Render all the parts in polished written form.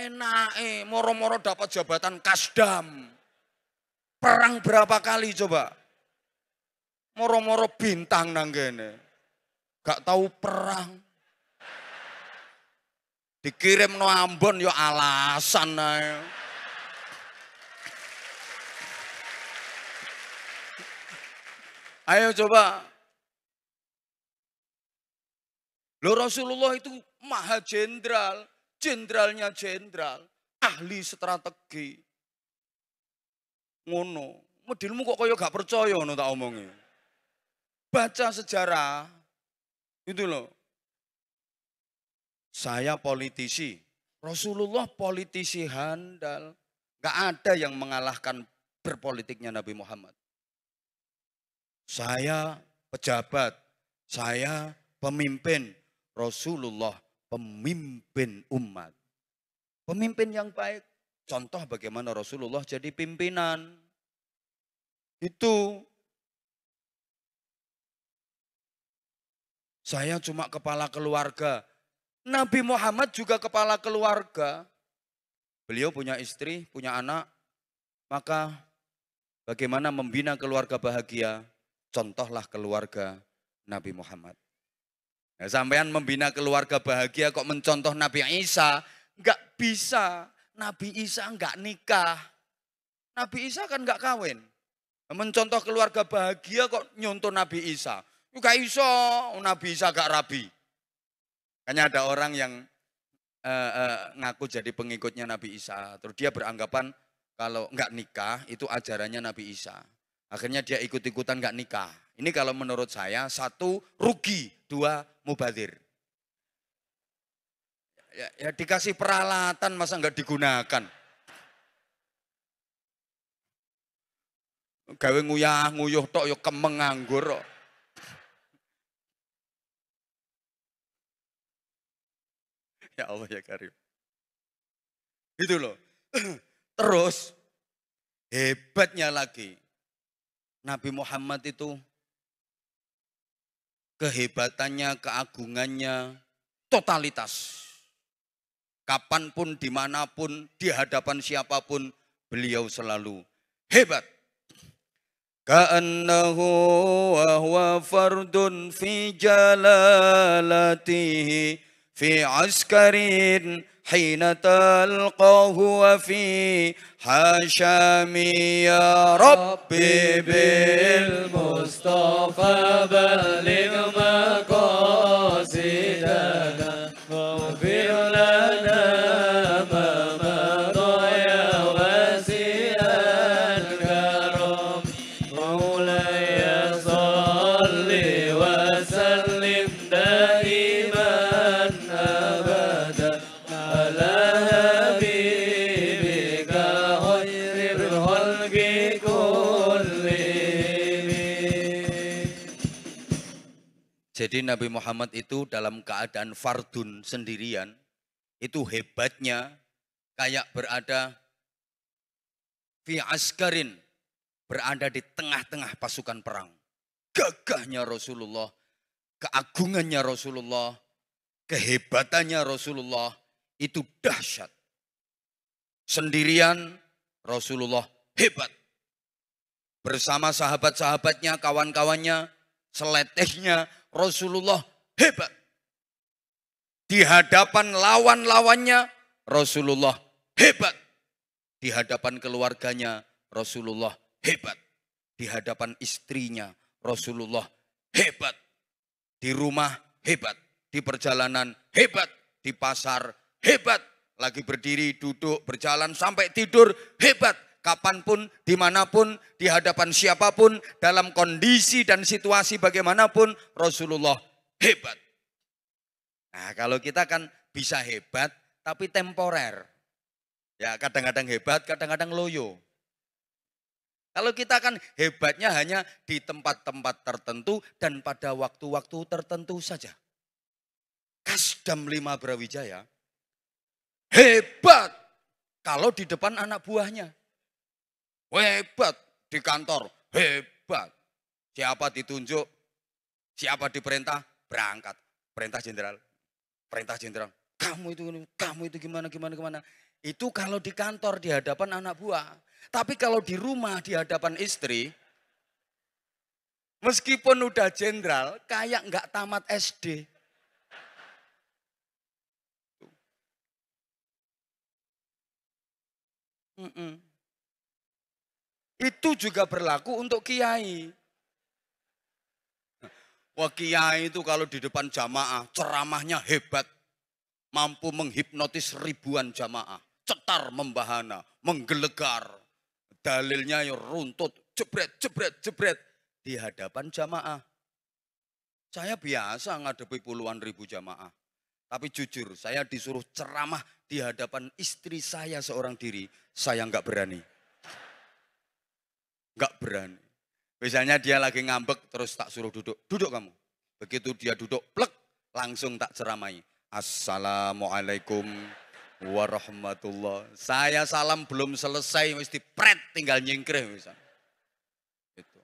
enak moro-moro dapat jabatan Kasdam. Perang berapa kali coba? Moro-moro bintang nanggene. Gak tahu perang. Dikirim no Ambon yo alasan ae. Ayo coba. Loh Rasulullah itu maha jenderal, jenderalnya jenderal, ahli strategi. Ngono, modilmu kok kaya gak percaya ngono tak omongi. Baca sejarah, itu loh. Saya politisi, Rasulullah politisi handal. Gak ada yang mengalahkan berpolitiknya Nabi Muhammad. Saya pejabat, saya pemimpin, Rasulullah pemimpin umat. Pemimpin yang baik. Contoh bagaimana Rasulullah jadi pimpinan. Itu. Saya cuma kepala keluarga. Nabi Muhammad juga kepala keluarga. Beliau punya istri, punya anak. Maka bagaimana membina keluarga bahagia? Contohlah keluarga Nabi Muhammad. Nah, sampean membina keluarga bahagia kok mencontoh Nabi Isa, enggak bisa. Nabi Isa enggak nikah. Nabi Isa kan enggak kawin. Mencontoh keluarga bahagia kok nyontoh Nabi Isa. Enggak iso, Nabi Isa gak rabi. Hanya ada orang yang ngaku jadi pengikutnya Nabi Isa. Terus dia beranggapan kalau enggak nikah itu ajarannya Nabi Isa. Akhirnya dia ikut-ikutan gak nikah. Ini kalau menurut saya, satu rugi, dua mubadzir. Ya dikasih peralatan masa gak digunakan. Gawe nguyah-nguyuh tok ya kemeng nganggur. Ya Allah ya Karim. Gitu loh. Terus hebatnya lagi. Nabi Muhammad itu kehebatannya, keagungannya, totalitas. Kapanpun, dimanapun, di hadapan siapapun, beliau selalu hebat. Ka'annahu wa huwa fardun fi jalalatihi fi askarin hina talqahu wa fi hashami ya Rabbi bil Mustafa baligh maqasidana waghfir lana ma madha ya wasi'al karam maulaya salli wa sallim daiman abada ala habibika khairil khalqi kullihim. Jadi Nabi Muhammad itu dalam keadaan fardun sendirian, itu hebatnya kayak berada fi askarin, berada di tengah-tengah pasukan perang. Gagahnya Rasulullah, keagungannya Rasulullah, kehebatannya Rasulullah itu dahsyat. Sendirian Rasulullah hebat. Bersama sahabat-sahabatnya, kawan-kawannya, seletehnya Rasulullah hebat. Di hadapan lawan-lawannya Rasulullah hebat. Di hadapan keluarganya Rasulullah hebat. Di hadapan istrinya Rasulullah hebat. Di rumah hebat. Di perjalanan hebat. Di pasar hebat. Lagi berdiri, duduk, berjalan sampai tidur hebat. Kapanpun, dimanapun, di hadapan siapapun, dalam kondisi dan situasi bagaimanapun, Rasulullah hebat. Nah kalau kita kan bisa hebat, tapi temporer. Ya kadang-kadang hebat, kadang-kadang loyo. Kalau kita kan hebatnya hanya di tempat-tempat tertentu dan pada waktu-waktu tertentu saja. Kasdam 5 Brawijaya hebat kalau di depan anak buahnya. Hebat di kantor, hebat. Siapa ditunjuk, siapa diperintah, berangkat. Perintah jenderal, kamu itu gimana. Itu kalau di kantor di hadapan anak buah. Tapi kalau di rumah di hadapan istri, meskipun udah jenderal, kayak nggak tamat SD. Itu juga berlaku untuk kiai. Wah, kiai itu kalau di depan jamaah ceramahnya hebat. Mampu menghipnotis ribuan jamaah. Cetar membahana, menggelegar. Dalilnya yang runtut, jebret. Di hadapan jamaah. Saya biasa ngadepi puluhan ribu jamaah. Tapi jujur, saya disuruh ceramah di hadapan istri saya seorang diri. Saya nggak berani. Nggak berani. Misalnya dia lagi ngambek, terus tak suruh duduk. Duduk kamu. Begitu dia duduk, plek, langsung tak ceramai. Assalamualaikum warahmatullah. Saya salam belum selesai, mesti pret, tinggal nyingkrih misalnya. Gitu.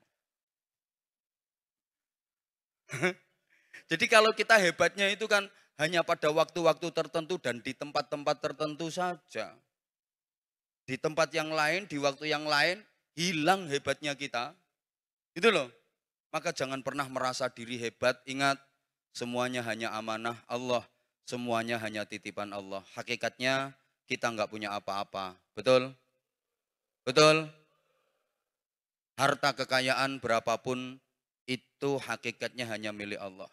Jadi kalau kita hebatnya itu kan hanya pada waktu-waktu tertentu dan di tempat-tempat tertentu saja. Di tempat yang lain, di waktu yang lain, hilang hebatnya kita. Gitu loh. Maka jangan pernah merasa diri hebat. Ingat, semuanya hanya amanah Allah. Semuanya hanya titipan Allah. Hakikatnya kita nggak punya apa-apa. Betul? Betul? Harta kekayaan berapapun itu hakikatnya hanya milik Allah.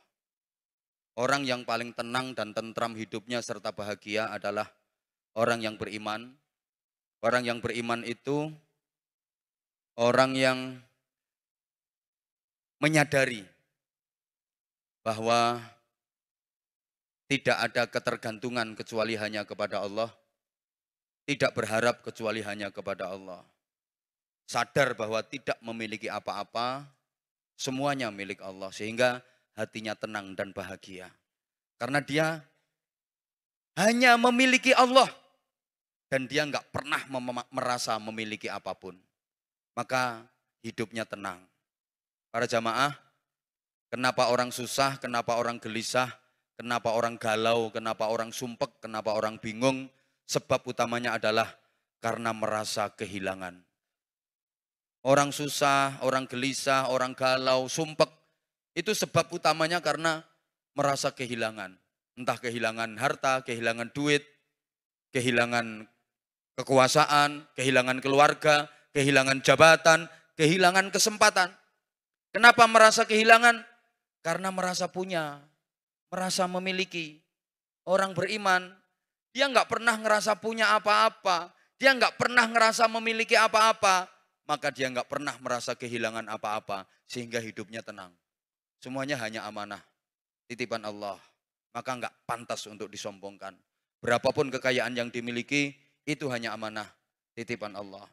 Orang yang paling tenang dan tentram hidupnya serta bahagia adalah orang yang beriman. Orang yang beriman itu orang yang menyadari bahwa tidak ada ketergantungan kecuali hanya kepada Allah. Tidak berharap kecuali hanya kepada Allah. Sadar bahwa tidak memiliki apa-apa, semuanya milik Allah. Sehingga hatinya tenang dan bahagia. Karena dia hanya memiliki Allah. Dan dia nggak pernah merasa memiliki apapun. Maka hidupnya tenang. Para jamaah, kenapa orang susah, kenapa orang gelisah, kenapa orang galau, kenapa orang sumpek, kenapa orang bingung? Sebab utamanya adalah karena merasa kehilangan. Orang susah, orang gelisah, orang galau, sumpek. Itu sebab utamanya karena merasa kehilangan. Entah kehilangan harta, kehilangan duit, kehilangan kekuasaan, kehilangan keluarga, kehilangan jabatan, kehilangan kesempatan. Kenapa merasa kehilangan? Karena merasa punya, merasa memiliki. Orang beriman, dia nggak pernah ngerasa punya apa-apa. Dia nggak pernah ngerasa memiliki apa-apa. Maka dia nggak pernah merasa kehilangan apa-apa. Sehingga hidupnya tenang. Semuanya hanya amanah. Titipan Allah. Maka nggak pantas untuk disombongkan. Berapapun kekayaan yang dimiliki, itu hanya amanah. Titipan Allah.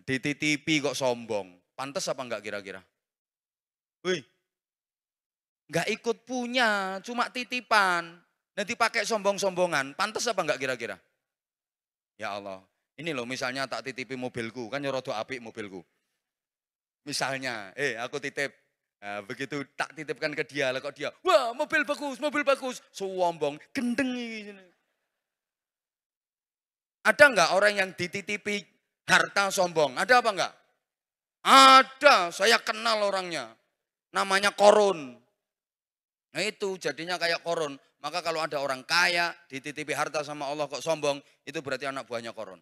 Dititipi kok sombong. Pantas apa enggak kira-kira? Wih, nggak ikut punya, cuma titipan. Nanti pakai sombong-sombongan, pantas apa enggak kira-kira? Ya Allah, ini loh misalnya tak titipi mobilku, kan nyorodo apik mobilku. Misalnya, aku titip, nah, begitu tak titipkan ke dia, lah kok dia, wah mobil bagus, sombong, gendeng ini. Ada enggak orang yang dititipi harta sombong? Ada apa enggak? Ada, saya kenal orangnya. Namanya Korun. Nah itu jadinya kayak Korun. Maka kalau ada orang kaya, dititipi harta sama Allah kok sombong, itu berarti anak buahnya Korun.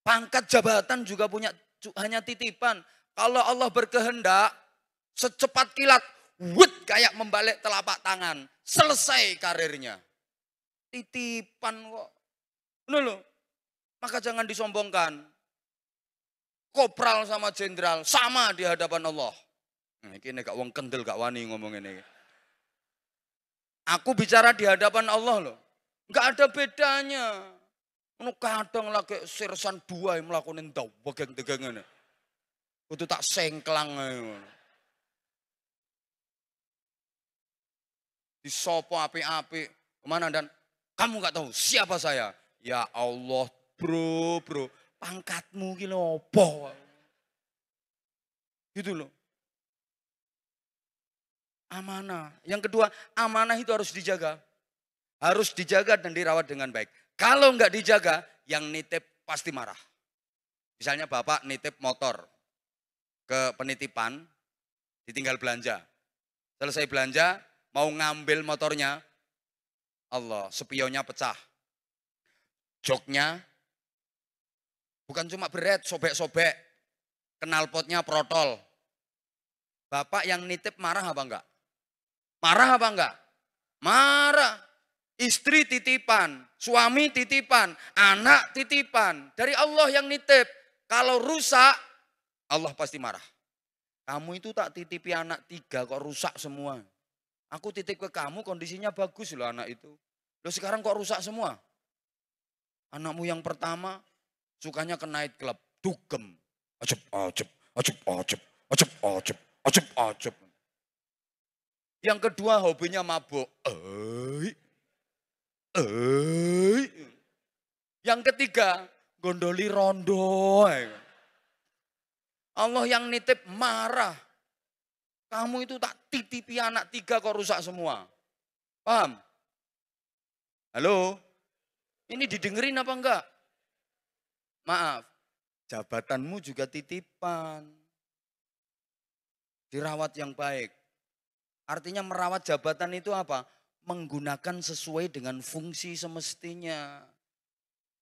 Pangkat jabatan juga punya hanya titipan. Kalau Allah berkehendak, secepat kilat, wut kayak membalik telapak tangan. Selesai karirnya. Titipan kok. Benar loh. Maka jangan disombongkan. Kopral sama jenderal, sama di hadapan Allah. Nah, ini gak wong kendel gak wani ngomong ini. Aku bicara di hadapan Allah loh. Gak ada bedanya. Kadang lagi sirsan dua yang melakukan tau begeng-begeng ini. Itu tak sengklang. Disopo api-api. Kemana dan kamu gak tahu siapa saya? Ya Allah bro. Pangkatmu gini opo. Gitu loh. Amanah. Yang kedua, amanah itu harus dijaga. Harus dijaga dan dirawat dengan baik. Kalau nggak dijaga, yang nitip pasti marah. Misalnya bapak nitip motor ke penitipan, ditinggal belanja. Selesai belanja, mau ngambil motornya, Allah, spionnya pecah. Joknya, bukan cuma beret, sobek-sobek. Knalpotnya protol. Bapak yang nitip marah apa enggak? Marah apa enggak? Marah. Istri titipan, suami titipan, anak titipan. Dari Allah yang nitip. Kalau rusak, Allah pasti marah. Kamu itu tak titipi anak 3 kok rusak semua. Aku titip ke kamu kondisinya bagus loh anak itu. Loh sekarang kok rusak semua? Anakmu yang pertama sukanya ke night club, dugem. Ajep, ajep, ajep, ajep, ajep, ajep, ajep, ajep. Yang kedua hobinya mabuk. Yang ketiga gondoli rondo. Allah yang nitip marah. Kamu itu tak titipi anak 3 kok rusak semua. Paham? Halo? Ini didengerin apa enggak? Maaf, jabatanmu juga titipan. Dirawat yang baik. Artinya merawat jabatan itu apa? Menggunakan sesuai dengan fungsi semestinya.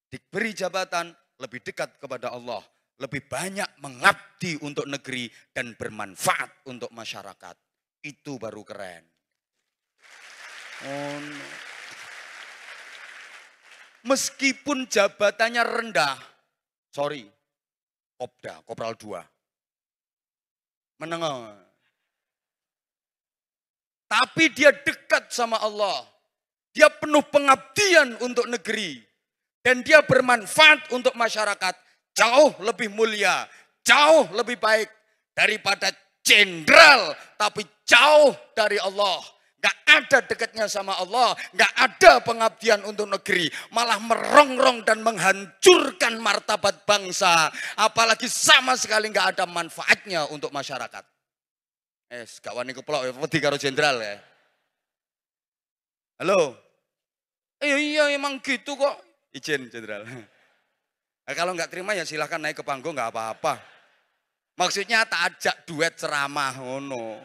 Diberi jabatan lebih dekat kepada Allah. Lebih banyak mengabdi untuk negeri dan bermanfaat untuk masyarakat. Itu baru keren. Oh, no. Meskipun jabatannya rendah, sorry, Kopda, Kopral 2. Menengah. Tapi dia dekat sama Allah. Dia penuh pengabdian untuk negeri. Dan dia bermanfaat untuk masyarakat. Jauh lebih mulia, jauh lebih baik daripada jenderal. Tapi jauh dari Allah. Gak ada dekatnya sama Allah, gak ada pengabdian untuk negeri, malah merongrong dan menghancurkan martabat bangsa, apalagi sama sekali gak ada manfaatnya untuk masyarakat. Gak wani keplok, wedi karo jenderal ya. Halo? Iya emang gitu kok, izin jenderal. Nah, kalau nggak terima ya silahkan naik ke panggung nggak apa-apa. Maksudnya tak ajak duet ceramah, ngono.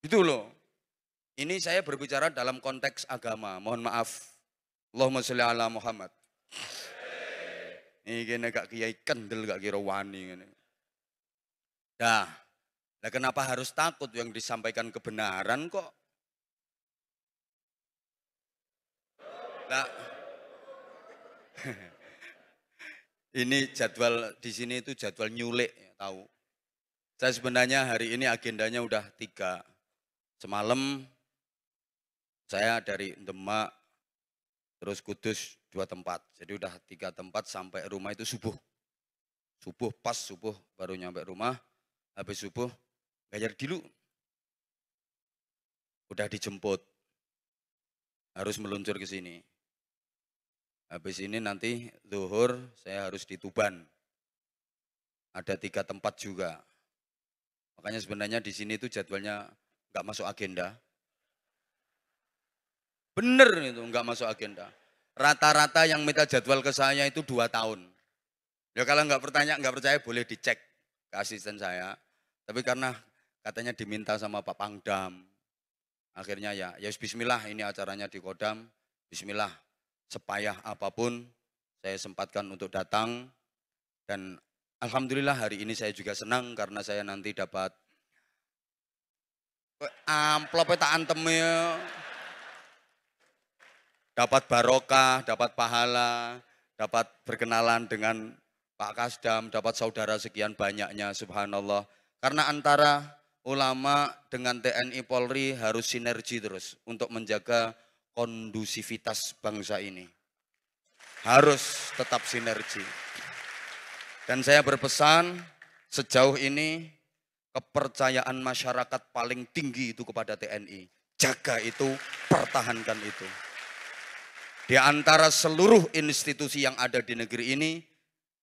Itu loh. Ini saya berbicara dalam konteks agama, mohon maaf. Allahumma sholli ala Muhammad. Ini kena gak kiai kendel gak kira wani. Nah, kenapa harus takut yang disampaikan kebenaran kok? Nah, ini jadwal di sini itu jadwal nyulik, tahu. Saya sebenarnya hari ini agendanya udah 3. Semalam saya dari Demak, terus Kudus 2 tempat. Jadi udah 3 tempat sampai rumah itu subuh. Subuh baru nyampe rumah. Habis subuh bayar dulu. Udah dijemput. Harus meluncur ke sini. Habis ini nanti zuhur saya harus di Tuban. Ada 3 tempat juga. Makanya sebenarnya di sini itu jadwalnya nggak masuk agenda. Bener itu nggak masuk agenda. Rata-rata yang minta jadwal ke saya itu 2 tahun. Ya kalau nggak percaya boleh dicek ke asisten saya. Tapi karena katanya diminta sama Pak Pangdam. Akhirnya ya bismillah ini acaranya di Kodam. Bismillah sepayah apapun saya sempatkan untuk datang. Dan alhamdulillah hari ini saya juga senang karena saya nanti dapat amplopnya tak antemnya. Dapat barokah, dapat pahala, dapat berkenalan dengan Pak Kasdam, dapat saudara sekian banyaknya, subhanallah. Karena antara ulama dengan TNI Polri harus sinergi terus untuk menjaga kondusivitas bangsa ini. Harus tetap sinergi. Dan saya berpesan sejauh ini kepercayaan masyarakat paling tinggi itu kepada TNI. Jaga itu, pertahankan itu. Di antara seluruh institusi yang ada di negeri ini,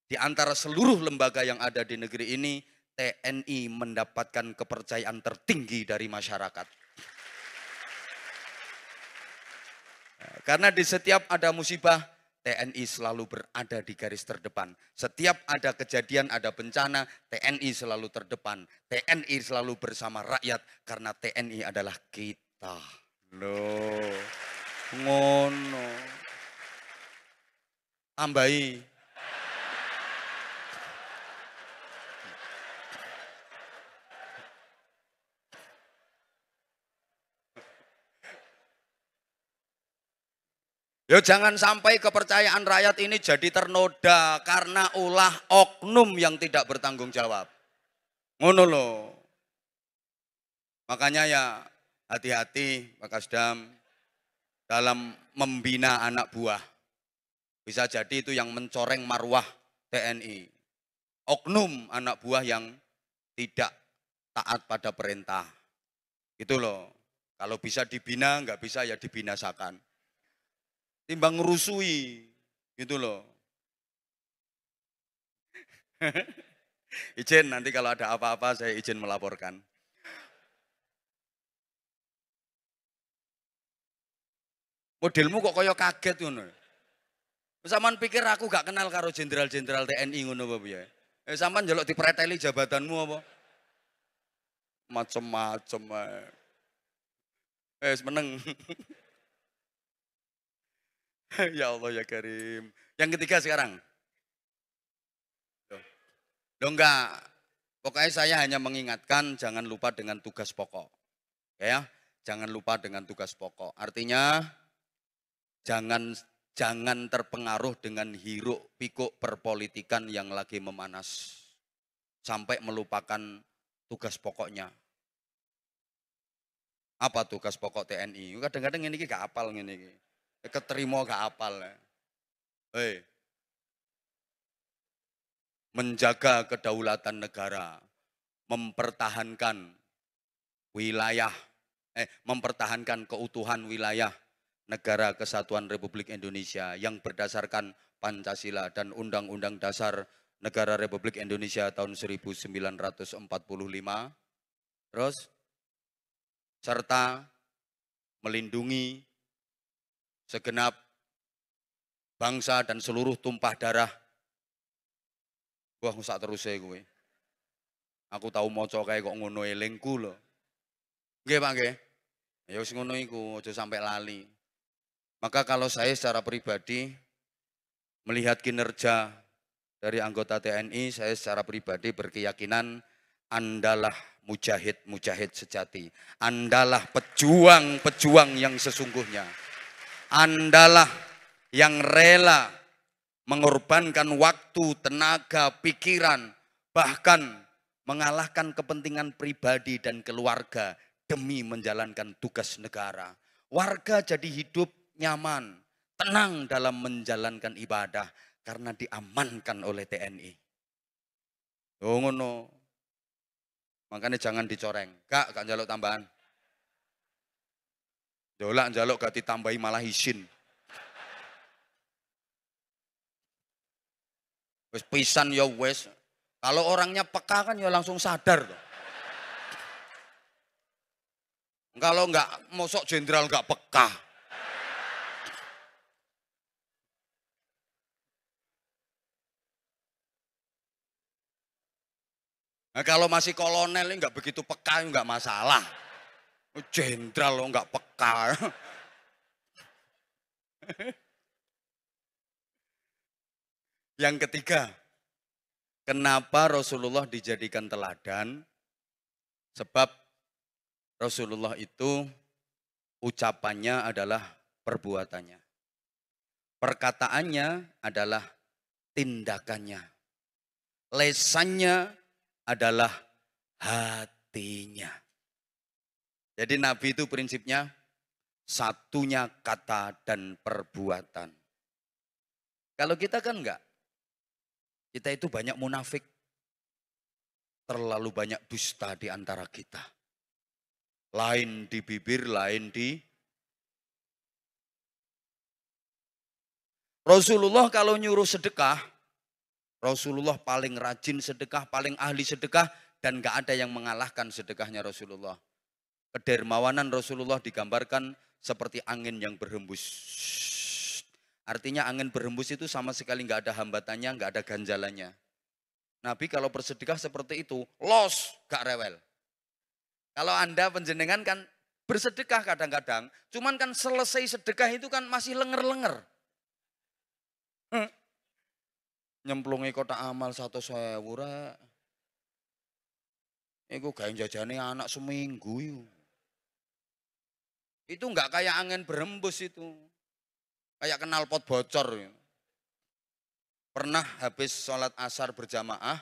di antara seluruh lembaga yang ada di negeri ini, TNI mendapatkan kepercayaan tertinggi dari masyarakat. Karena di setiap ada musibah, TNI selalu berada di garis terdepan. Setiap ada kejadian, ada bencana, TNI selalu terdepan. TNI selalu bersama rakyat karena TNI adalah kita. Loh, ngono. Tambahi. Ya jangan sampai kepercayaan rakyat ini jadi ternoda karena ulah oknum yang tidak bertanggung jawab. Ngono loh. Makanya ya hati-hati Pak Kasdam dalam membina anak buah. Bisa jadi itu yang mencoreng marwah TNI. Oknum anak buah yang tidak taat pada perintah. Gitu loh. Kalau bisa dibina, nggak bisa ya dibinasakan. Timbang ngerusui, gitu loh. Izin nanti kalau ada apa-apa saya izin melaporkan. Modelmu kok kaya kaget ngono. Sampeyan pikir aku gak kenal karo jenderal-jenderal TNI ngono apa piye? Sampeyan njaluk dipreteli jabatanmu apa? Macem-macem ae. Meneng. Ya Allah ya Karim. Yang ketiga sekarang. Loh enggak. Pokoknya saya hanya mengingatkan jangan lupa dengan tugas pokok. Ya, jangan lupa dengan tugas pokok. Artinya jangan terpengaruh dengan hiruk pikuk perpolitikan yang lagi memanas. Sampai melupakan tugas pokoknya. Apa tugas pokok TNI? Kadang-kadang ini gak apal ini. Keterima gak apal. Menjaga kedaulatan negara, mempertahankan wilayah, mempertahankan keutuhan wilayah negara Kesatuan Republik Indonesia yang berdasarkan Pancasila dan Undang-Undang Dasar Negara Republik Indonesia tahun 1945. Terus serta melindungi segenap bangsa dan seluruh tumpah darah. Wah, sak terus gue. Aku tahu maca kae kok ngono elingku lho. Nggih, Pak nggih. Ya wis ngono iku, aja sampai lali. Maka kalau saya secara pribadi melihat kinerja dari anggota TNI, saya secara pribadi berkeyakinan Andalah mujahid-mujahid sejati. Andalah pejuang-pejuang yang sesungguhnya. Andalah yang rela mengorbankan waktu, tenaga, pikiran, bahkan mengalahkan kepentingan pribadi dan keluarga demi menjalankan tugas negara. Warga jadi hidup nyaman, tenang dalam menjalankan ibadah karena diamankan oleh TNI. Oh ngono. Makanya jangan dicoreng. Kak njaluk tambahan. Dolak njaluk gak ditambahi malah izin. Wes pisan ya wes. Kalau orangnya peka kan ya langsung sadar tuh. Kalau enggak mosok jenderal enggak peka. Nah, kalau masih kolonel ini enggak begitu peka enggak masalah. Jenderal lo enggak peka. Yang ketiga, kenapa Rasulullah dijadikan teladan? Sebab Rasulullah itu ucapannya adalah perbuatannya. Perkataannya adalah tindakannya. Lesannya adalah hatinya. Jadi Nabi itu prinsipnya satunya kata dan perbuatan. Kalau kita kan enggak. Kita itu banyak munafik. Terlalu banyak dusta di antara kita. Lain di bibir, lain di... Rasulullah kalau nyuruh sedekah, Rasulullah paling rajin sedekah, paling ahli sedekah, dan gak ada yang mengalahkan sedekahnya Rasulullah. Kedermawanan Rasulullah digambarkan seperti angin yang berhembus. Artinya angin berhembus itu sama sekali nggak ada hambatannya, nggak ada ganjalannya. Nabi kalau bersedekah seperti itu, los, gak rewel. Kalau Anda penjenengan kan bersedekah kadang-kadang, cuman kan selesai sedekah itu kan masih lenger-lenger. Nyemplungi kotak amal 100.000 rek. Iku gawe jajane anak seminggu itu. Itu enggak kayak angin berembus itu. Kayak knalpot bocor. Pernah habis sholat asar berjamaah,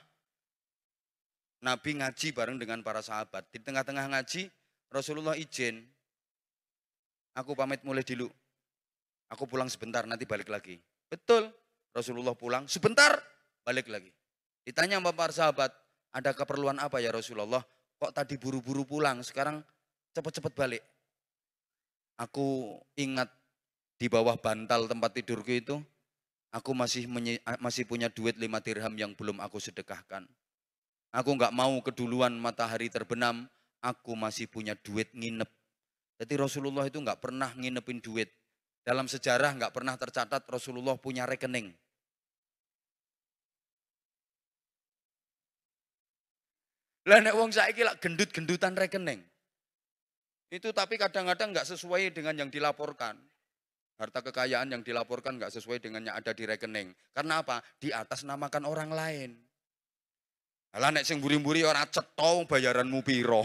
Nabi ngaji bareng dengan para sahabat. Di tengah-tengah ngaji, Rasulullah izin, aku pamit mulai dulu. Aku pulang sebentar, nanti balik lagi. Betul, Rasulullah pulang sebentar, balik lagi. Ditanya sama para sahabat, ada keperluan apa ya Rasulullah? Kok tadi buru-buru pulang, sekarang cepat-cepat balik. Aku ingat di bawah bantal tempat tidurku itu, aku masih punya duit 5 dirham yang belum aku sedekahkan. Aku nggak mau keduluan matahari terbenam, aku masih punya duit nginep. Jadi Rasulullah itu nggak pernah nginepin duit. Dalam sejarah nggak pernah tercatat Rasulullah punya rekening. Lah nek wong saiki lak gendut-gendutan rekening. Itu tapi kadang-kadang nggak sesuai dengan yang dilaporkan. Harta kekayaan yang dilaporkan nggak sesuai dengan yang ada di rekening. Karena apa? Di atas namakan orang lain. Lah nek sing mburi-mburi ora cetha bayaranmu piro.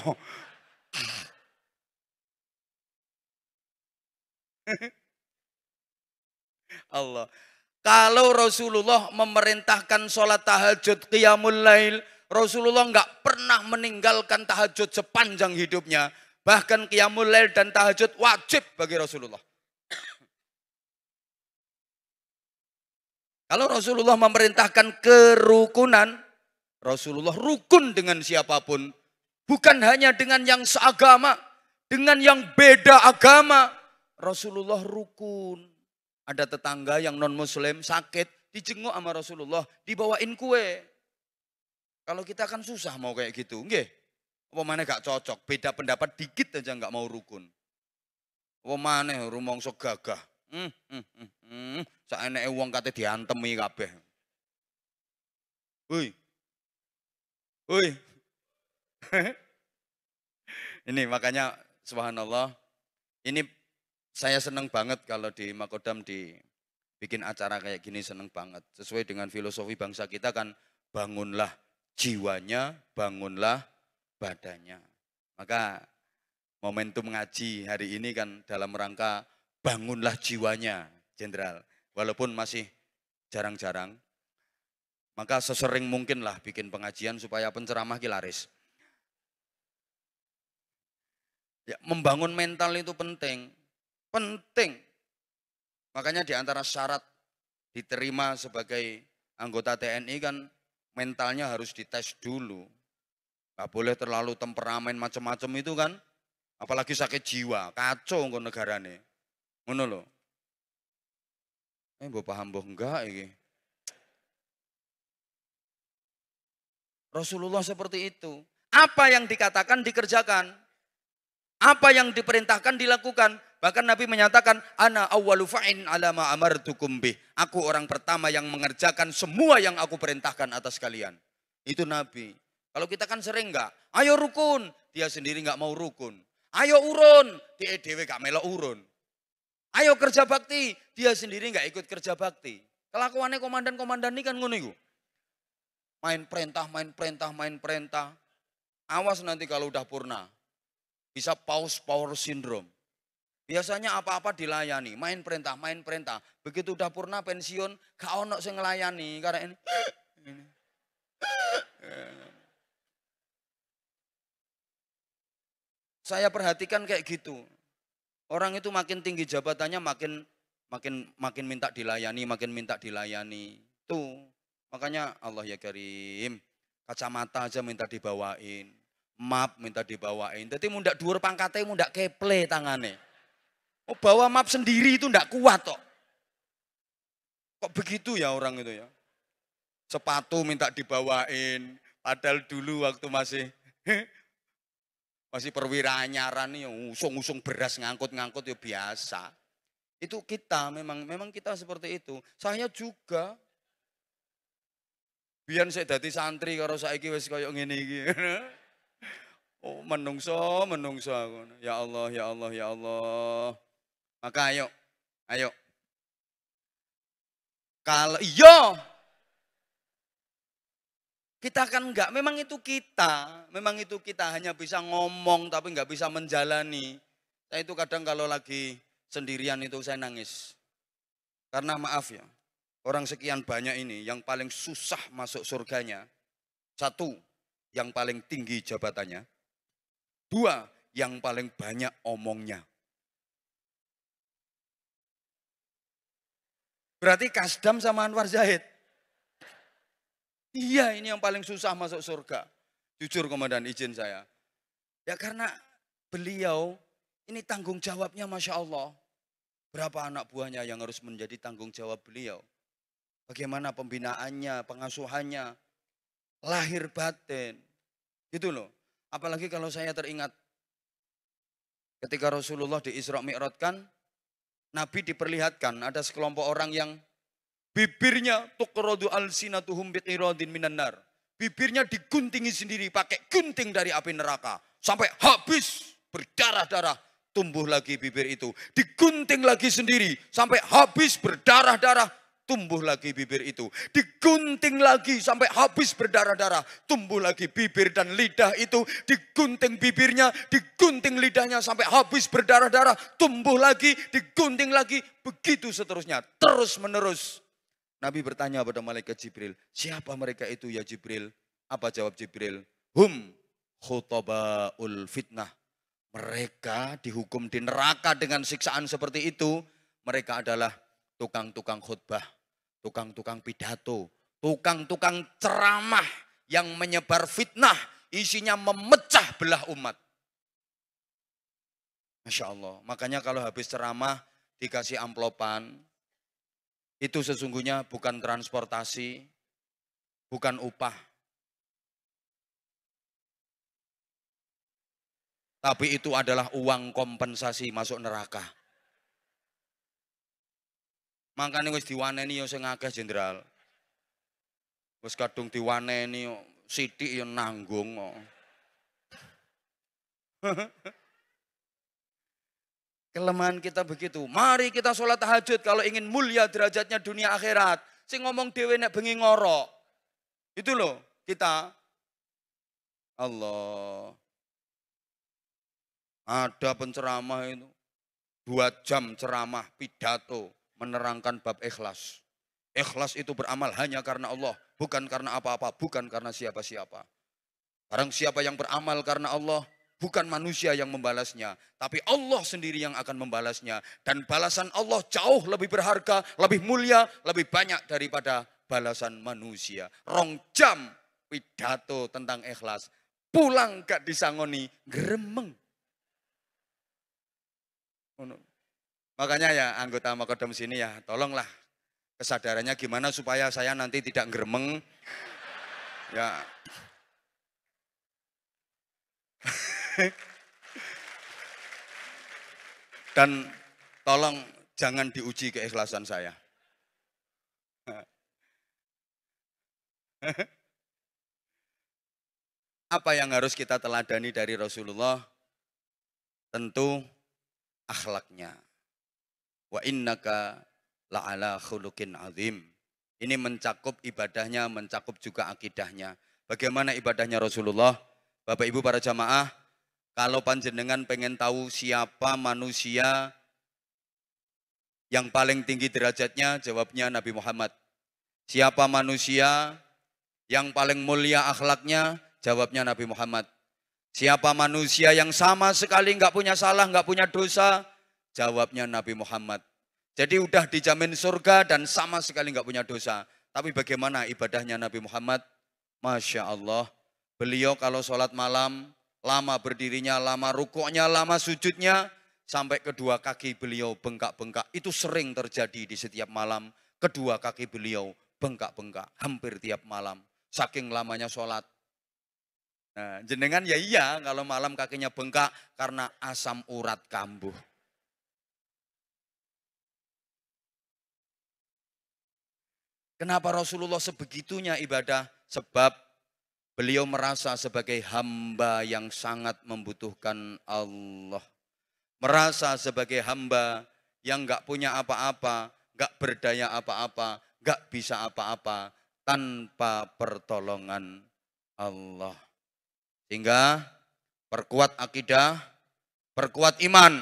Allah. Kalau Rasulullah memerintahkan sholat tahajud qiyamul lail, Rasulullah nggak pernah meninggalkan tahajud sepanjang hidupnya. Bahkan qiyamul lail dan tahajud wajib bagi Rasulullah. Kalau Rasulullah memerintahkan kerukunan, Rasulullah rukun dengan siapapun. Bukan hanya dengan yang seagama, dengan yang beda agama. Rasulullah rukun. Ada tetangga yang non-muslim sakit, dijenguk sama Rasulullah, dibawain kue. Kalau kita kan susah mau kayak gitu, nggih. Apa maneh gak cocok, beda pendapat dikit aja nggak mau rukun. Apa maneh rumangsa gagah. Saeneke wong kate diantemi kabeh. Woi. Woi. Ini makanya subhanallah, ini saya senang banget kalau di Makodam dibikin acara kayak gini, senang banget. Sesuai dengan filosofi bangsa kita kan, bangunlah jiwanya, bangunlah badannya. Maka momentum ngaji hari ini kan dalam rangka bangunlah jiwanya, Jenderal. Walaupun masih jarang-jarang, maka sesering mungkin lah bikin pengajian supaya penceramah ki laris. Ya, membangun mental itu penting. Penting. Makanya di antara syarat diterima sebagai anggota TNI kan mentalnya harus dites dulu. Gak boleh terlalu temperamen macam-macam itu kan. Apalagi sakit jiwa, kacau kok negarane. Ngono lho. Mbok paham mbok enggak iki. Rasulullah seperti itu. Apa yang dikatakan dikerjakan. Apa yang diperintahkan dilakukan. Bahkan Nabi menyatakan, ana awwalu fa'in ala ma amartukum bih. Aku orang pertama yang mengerjakan semua yang aku perintahkan atas kalian. Itu Nabi. Kalau kita kan sering enggak, ayo rukun, dia sendiri enggak mau rukun. Ayo urun, dia dewe gak melok urun. Ayo kerja bakti, dia sendiri enggak ikut kerja bakti. Kelakuannya komandan-komandan ini kan ngono iku. Main perintah, main perintah, main perintah. Awas nanti kalau udah purna. Bisa power syndrome. Biasanya apa-apa dilayani, main perintah, main perintah. Begitu udah purna pensiun, gak ono sing ngelayani karena ini. Saya perhatikan kayak gitu. Orang itu makin tinggi jabatannya makin minta dilayani, makin minta dilayani. Tuh, makanya Allah ya Karim, kacamata aja minta dibawain. Map minta dibawain. Jadi mundak dhuwur pangkate mundak keple tangane. Oh, bawa map sendiri itu ndak kuat kok. Kok begitu ya orang itu ya? Sepatu minta dibawain. Padahal dulu waktu masih Masih perwira anyaran nih, usung-usung beras ngangkut-ngangkut ya biasa. Itu kita, memang kita seperti itu. Saya juga. Biyen saya dadi santri karo saiki wis kaya ngene iki. Oh, menungso aku. Ya Allah, ya Allah, ya Allah. Maka ayo. Kalau iya, kita kan enggak, memang itu kita hanya bisa ngomong tapi enggak bisa menjalani. Saya itu kadang kalau lagi sendirian itu saya nangis. Karena maaf ya, orang sekian banyak ini yang paling susah masuk surganya. Satu, yang paling tinggi jabatannya. Dua, yang paling banyak omongnya. Berarti Kasdam sama Anwar Zahid. Iya, ini yang paling susah masuk surga. Jujur komandan, izin saya. Ya karena beliau ini tanggung jawabnya Masya Allah. Berapa anak buahnya yang harus menjadi tanggung jawab beliau. Bagaimana pembinaannya, pengasuhannya, lahir batin. Gitu loh. Apalagi kalau saya teringat ketika Rasulullah di Isra Mi'rajkan, Nabi diperlihatkan ada sekelompok orang yang bibirnya tuqradu alsinatuhum biqiradin minan nar. Bibirnya diguntingi sendiri pakai gunting dari api neraka. Sampai habis berdarah-darah. Tumbuh lagi bibir itu. Digunting lagi sendiri. Sampai habis berdarah-darah. Tumbuh lagi bibir itu. Digunting lagi sampai habis berdarah-darah. Tumbuh lagi bibir dan lidah itu. Digunting bibirnya, digunting lidahnya sampai habis berdarah-darah. Tumbuh lagi, digunting lagi. Begitu seterusnya. Terus menerus. Nabi bertanya pada malaikat Jibril, siapa mereka itu ya Jibril? Apa jawab Jibril? Hum khutabaul fitnah. Mereka dihukum di neraka dengan siksaan seperti itu. Mereka adalah tukang-tukang khutbah, tukang-tukang pidato, tukang-tukang ceramah yang menyebar fitnah, isinya memecah belah umat. Masya Allah, makanya kalau habis ceramah dikasih amplopan, itu sesungguhnya bukan transportasi, bukan upah. Tapi itu adalah uang kompensasi masuk neraka. Makanya wis diwaneni yo sing akeh jenderal. Wis kadung diwaneni yo sithik yo nanggung kok. Kelemahan kita begitu. Mari kita sholat tahajud kalau ingin mulia derajatnya dunia akhirat. Sing ngomong dhewe nek bengi ngorok. Itu loh kita. Allah. Ada penceramah itu. 2 jam ceramah pidato menerangkan bab ikhlas. Ikhlas itu beramal hanya karena Allah. Bukan karena apa-apa. Bukan karena siapa-siapa. Barang siapa yang beramal karena Allah. Bukan manusia yang membalasnya, tapi Allah sendiri yang akan membalasnya. Dan balasan Allah jauh lebih berharga, lebih mulia, lebih banyak daripada balasan manusia. 2 jam pidato tentang ikhlas. Pulang gak disangoni, gremeng. Makanya ya anggota Makodam sini ya, tolonglah kesadarannya gimana supaya saya nanti tidak gremeng. Ya. Dan tolong jangan diuji keikhlasan saya. Apa yang harus kita teladani dari Rasulullah? Tentu akhlaknya. Wa innaka la'ala khuluqin azim. Ini mencakup ibadahnya, mencakup juga akidahnya. Bagaimana ibadahnya Rasulullah? Bapak Ibu para jamaah, kalau panjenengan pengen tahu siapa manusia yang paling tinggi derajatnya, jawabnya Nabi Muhammad. Siapa manusia yang paling mulia akhlaknya, jawabnya Nabi Muhammad. Siapa manusia yang sama sekali nggak punya salah, nggak punya dosa, jawabnya Nabi Muhammad. Jadi udah dijamin surga dan sama sekali nggak punya dosa. Tapi bagaimana ibadahnya Nabi Muhammad? Masya Allah, beliau kalau sholat malam, lama berdirinya, lama rukuknya, lama sujudnya, sampai kedua kaki beliau bengkak-bengkak. Itu sering terjadi di setiap malam. Kedua kaki beliau bengkak-bengkak, hampir tiap malam. Saking lamanya sholat. Nah, jenengan ya iya kalau malam kakinya bengkak karena asam urat kambuh. Kenapa Rasulullah sebegitunya ibadah? Sebab beliau merasa sebagai hamba yang sangat membutuhkan Allah. Merasa sebagai hamba yang nggak punya apa-apa, nggak berdaya apa-apa, nggak bisa apa-apa tanpa pertolongan Allah. Sehingga perkuat akidah, perkuat iman,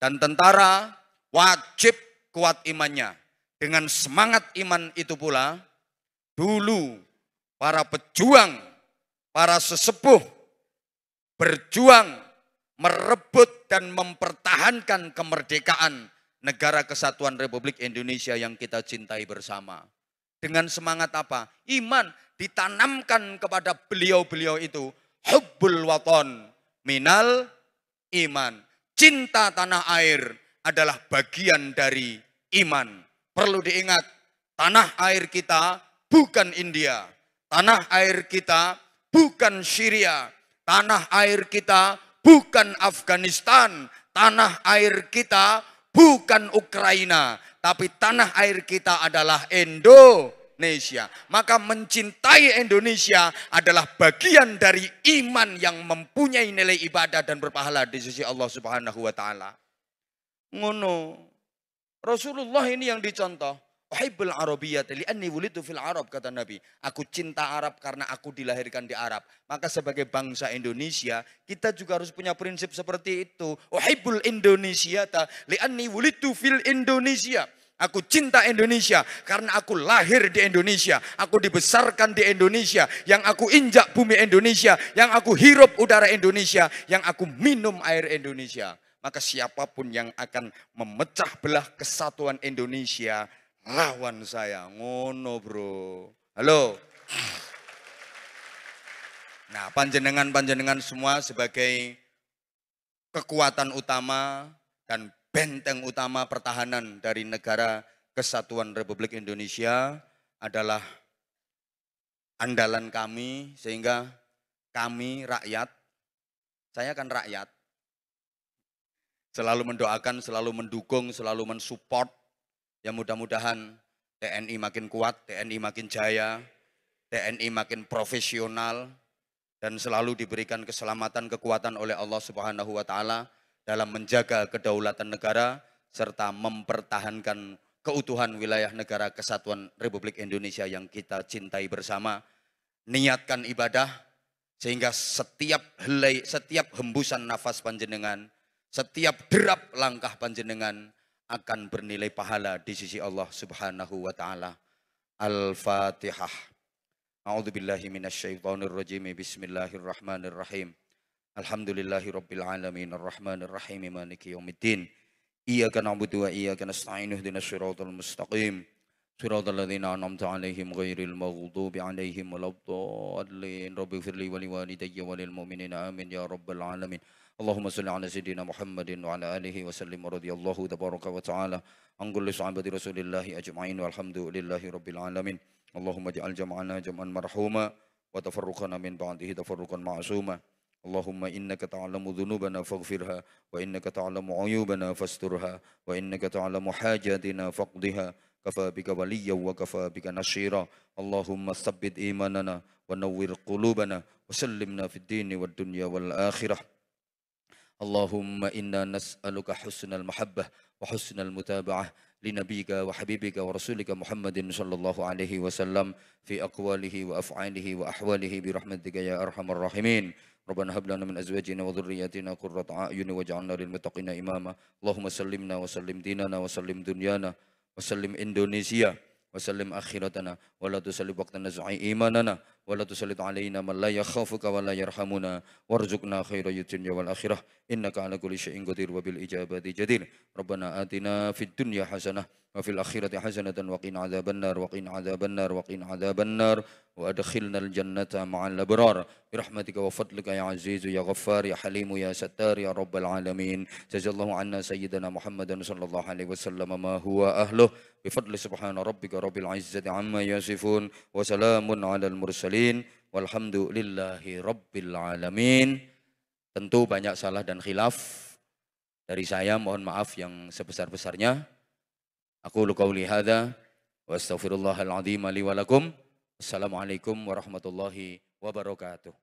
dan tentara wajib kuat imannya. Dengan semangat iman itu pula, dulu para pejuang, para sesepuh berjuang merebut dan mempertahankan kemerdekaan negara kesatuan Republik Indonesia yang kita cintai bersama. Dengan semangat apa? Iman ditanamkan kepada beliau-beliau itu. Hubbul waton minal iman. Cinta tanah air adalah bagian dari iman. Perlu diingat, tanah air kita bukan India. Tanah air kita bukan Syria. Tanah air kita bukan Afghanistan. Tanah air kita bukan Ukraina. Tapi tanah air kita adalah Indonesia. Maka mencintai Indonesia adalah bagian dari iman yang mempunyai nilai ibadah dan berpahala di sisi Allah Subhanahu wa taala. Ngono. Rasulullah ini yang dicontoh. Uhibbul Arabiyyah li'anni wulidu fil Arab, kata Nabi. Aku cinta Arab karena aku dilahirkan di Arab. Maka sebagai bangsa Indonesia, kita juga harus punya prinsip seperti itu. Uhibbul Indonesia li'anni wulidu fil Indonesia. Aku cinta Indonesia karena aku lahir di Indonesia. Aku dibesarkan di Indonesia. Yang aku injak bumi Indonesia. Yang aku hirup udara Indonesia. Yang aku minum air Indonesia. Maka siapapun yang akan memecah belah kesatuan Indonesia, lawan saya. Ngono bro. Halo. Nah, panjenengan semua sebagai kekuatan utama dan benteng utama pertahanan dari negara kesatuan Republik Indonesia adalah andalan kami, sehingga kami rakyat, saya kan rakyat, selalu mendoakan, selalu mendukung, selalu mensupport. Ya mudah-mudahan TNI makin kuat, TNI makin jaya, TNI makin profesional, dan selalu diberikan keselamatan, kekuatan oleh Allah Subhanahu wa taala dalam menjaga kedaulatan negara serta mempertahankan keutuhan wilayah negara kesatuan Republik Indonesia yang kita cintai bersama. Niatkan ibadah sehingga setiap helai, setiap hembusan nafas panjenengan, setiap derap langkah panjenengan akan bernilai pahala di sisi Allah Subhanahu wa taala. Al-Fatihah. A'udzubillahi minasyaitonirrajim. Bismillahirrahmanirrahim. Alhamdulillahirabbil alamin arrahmanir rahim maliki yaumiddin. Iyyaka na'budu wa iyyaka nasta'in ihdinas siratal mustaqim. Siratal ladzina an'amta 'alaihim ghairil maghdubi 'alaihim waladdallin. Rabbighfirli wa liwalidayya wa lil mu'minina amin ya rabbal alamin. Allahumma salli ala sayyidina Muhammadin wa ala alihi wa sallim radhiyallahu tabaraka wa ta'ala an kulli sahabati Rasulillahi ajma'in walhamdulillahi rabbil alamin. Allahumma ij'al jam'ana jam'an marhuma wa tafarruqana min ba'dihi tafarruqan ma'suma. Allahumma innaka ta'lamu dhunubana faghfirha wa innaka ta'lamu 'uyubana fasturha wa innaka ta'lamu hajatina faqdiha kafa bika waliyyan wa kafa bika nasira. Allahumma tsabbit imanana wa nawwir qulubana wa sallimna fid dini wad dunya wal akhirah. Allahumma inna nas'aluka husnal mahabbah wa husnal mutaba'ah li nabiyyika wa habibika wa rasulika Muhammadin sallallahu alaihi wasallam fi aqwalihi wa af'alihi wa ahwalihi bi rahmatika ya arhamar rahimin. Rabbana hab lana min azwajina wa dhurriyyatina qurrata a'yun waj'alna lil muttaqina imama. Allahumma sallimna wa sallim dinana wa sallim dunyana wa sallim Indonesia wa sallim akhiratana wa la tusallim waqtana za'i imanana wa la tusallit alaina man la yakhafuka wa la yarhamuna warzuqna khairal dunya wal akhirah innaka ala kulli syai'in qadir wa bil ijabati jadir. Rabbana atina fid dunya hasanah wa fil akhirati hasanatan wa qina adzabannar wa qina adzabannar wa qina adzabannar wa adkhilnal jannata ma'al abrar bi rahmatika wa fadlika ya azizu ya ghaffar ya halimu ya sattar ya rabbal alamin. Jazallahu anna sayyidina Muhammadan sallallahu alaihi wasallam ma huwa ahluh bi fadli subhana rabbika rabbil izzati amma yasifun wa salamun alal mursalin Walhamdulillahi rabbil alamin. Tentu banyak salah dan khilaf dari saya, mohon maaf yang sebesar-besarnya. Aku qauli hadza wa astaghfirullahal azim li wa lakum. Assalamualaikum warahmatullahi wabarakatuh.